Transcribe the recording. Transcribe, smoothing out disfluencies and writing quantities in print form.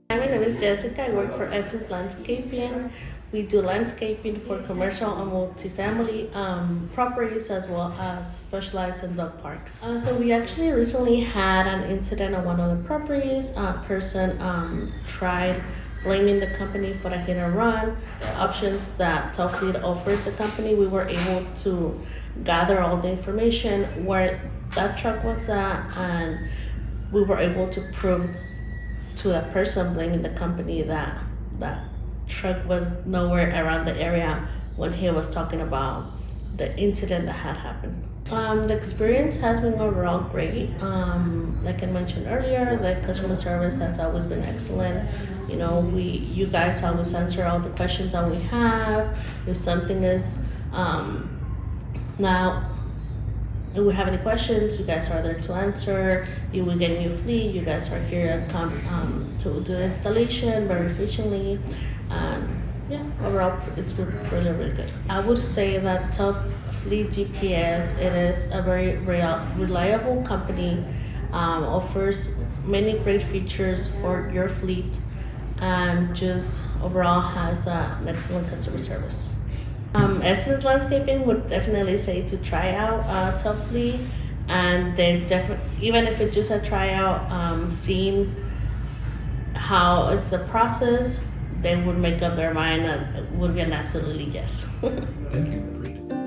Hi, my name is Jessica. I work for Essence Landscaping. We do landscaping for commercial and multifamily properties, as well as specialized in dog parks. So we actually recently had an incident on one of the properties. A person tried blaming the company for the hit and run. Options that Top Fleet offers the company, we were able to gather all the information where that truck was at, and we were able to prove to that person blaming the company that that truck was nowhere around the area when he was talking about the incident that had happened. The experience has been overall great. Like I mentioned earlier, the customer service has always been excellent. You guys always answer all the questions that we have. If something is now, if we have any questions, you guys are there to answer. You will get a new fleet. You guys are here to do the installation very efficiently. And yeah, overall, it's been really, really good. I would say that Top Fleet GPS, it is a very reliable company, offers many great features for your fleet, and just overall has an excellent customer service. Essence Landscaping would definitely say to try out Top Fleet, and they even if it's just a tryout, seeing how it's a process, they would make up their mind and it would be an absolutely yes. Thank you.